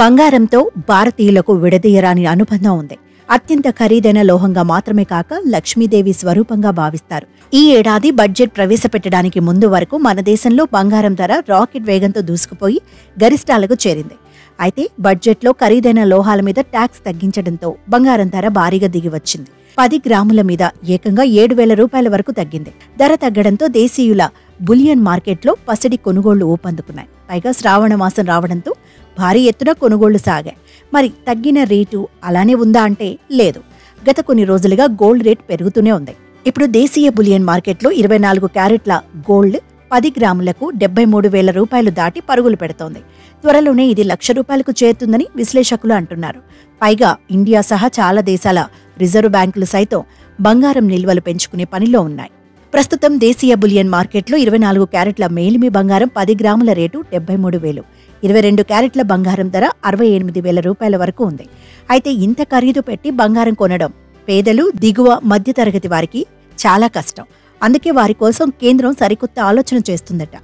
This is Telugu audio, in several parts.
బంగారంతో భారతీయులకు విడదీయరాని అనుబంధం ఉంది. అత్యంత ఖరీదైన లోహంగా మాత్రమే కాక లక్ష్మీదేవి స్వరూపంగా భావిస్తారు. ఈ ఏడాది బడ్జెట్ ప్రవేశపెట్టడానికి ముందు వరకు మన దేశంలో బంగారం ధర రాకెట్ వేగంతో దూసుకుపోయి గరిష్టాలకు చేరింది. అయితే బడ్జెట్లో ఖరీదైన లోహాల మీద ట్యాక్స్ తగ్గించడంతో బంగారం ధర భారీగా దిగివచ్చింది. 10 గ్రాముల మీద ఏకంగా 7,000 రూపాయల వరకు తగ్గింది. ధర తగ్గడంతో దేశీయుల బులియన్ మార్కెట్లో పసిడి కొనుగోళ్లు ఊపందుకున్నాయి. పైగా శ్రావణ మాసం రావడంతో భారీ ఎత్తున కొనుగోళ్లు సాగాయి. మరి తగ్గిన రేటు అలానే ఉందా అంటే లేదు. గత కొన్ని రోజులుగా గోల్డ్ రేట్ పెరుగుతూనే ఉంది. ఇప్పుడు దేశీయ బులియన్ మార్కెట్లో 24 క్యారెట్ల గోల్డ్ 10 గ్రాములకు 73,000 రూపాయలు దాటి పరుగులు పెడుతోంది. త్వరలోనే ఇది ₹1,00,000కు చేరుతుందని విశ్లేషకులు అంటున్నారు. పైగా ఇండియా సహా చాలా దేశాల రిజర్వ్ బ్యాంకులు సైతం బంగారం నిల్వలు పెంచుకునే పనిలో ఉన్నాయి. ప్రస్తుతం దేశీయ బులియన్ మార్కెట్లో 24 క్యారెట్ల మేలిమి బంగారం 10 గ్రాముల రేటు 73,000, 22 క్యారెట్ల బంగారం ధర 68,000 రూపాయల వరకు ఉంది. అయితే ఇంత ఖరీదు పెట్టి బంగారం కొనడం పేదలు, దిగువ మధ్యతరగతి వారికి చాలా కష్టం. అందుకే వారి కోసం కేంద్రం సరికొత్త ఆలోచన చేస్తుందట.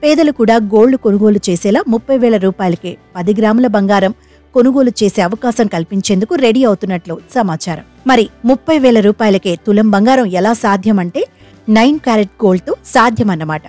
పేదలు కూడా గోల్డ్ కొనుగోలు చేసేలా 30,000 రూపాయలకే 10 గ్రాముల బంగారం కొనుగోలు చేసే అవకాశం కల్పించేందుకు రెడీ అవుతున్నట్లు సమాచారం. మరి 30,000 రూపాయలకే తులం బంగారం ఎలా సాధ్యమంటే 9 క్యారెట్ గోల్డ్తో సాధ్యమన్నమాట.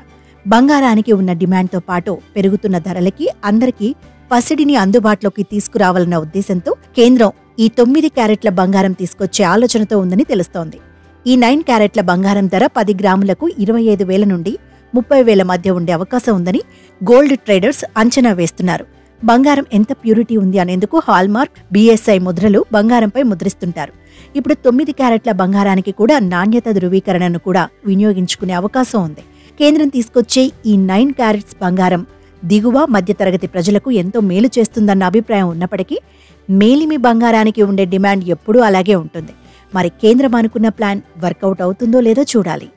బంగారానికి ఉన్న డిమాండ్తో పాటు పెరుగుతున్న ధరలకి అందరికీ పసిడిని అందుబాటులోకి తీసుకురావాలన్న ఉద్దేశంతో కేంద్రం ఈ 9 క్యారెట్ల బంగారం తీసుకొచ్చే ఆలోచనతో ఉందని తెలుస్తోంది. ఈ 9 క్యారెట్ల బంగారం ధర 10 గ్రాములకు 25,000 నుండి 30,000 మధ్య ఉండే అవకాశం ఉందని గోల్డ్ ట్రేడర్స్ అంచనా వేస్తున్నారు. బంగారం ఎంత ప్యూరిటీ ఉంది అనేందుకు హాల్మార్క్, BSI ముద్రలు బంగారంపై ముద్రిస్తుంటారు. ఇప్పుడు 9 క్యారెట్ల బంగారానికి కూడా నాణ్యత ధృవీకరణను కూడా వినియోగించుకునే అవకాశం ఉంది. కేంద్రం తీసుకొచ్చే ఈ 9 క్యారెట్స్ బంగారం దిగువ మధ్యతరగతి ప్రజలకు ఎంతో మేలు చేస్తుందన్న అభిప్రాయం ఉన్నప్పటికీ మేలిమి బంగారానికి ఉండే డిమాండ్ ఎప్పుడూ అలాగే ఉంటుంది. మరి కేంద్రం అనుకున్న ప్లాన్ వర్కౌట్ అవుతుందో లేదో చూడాలి.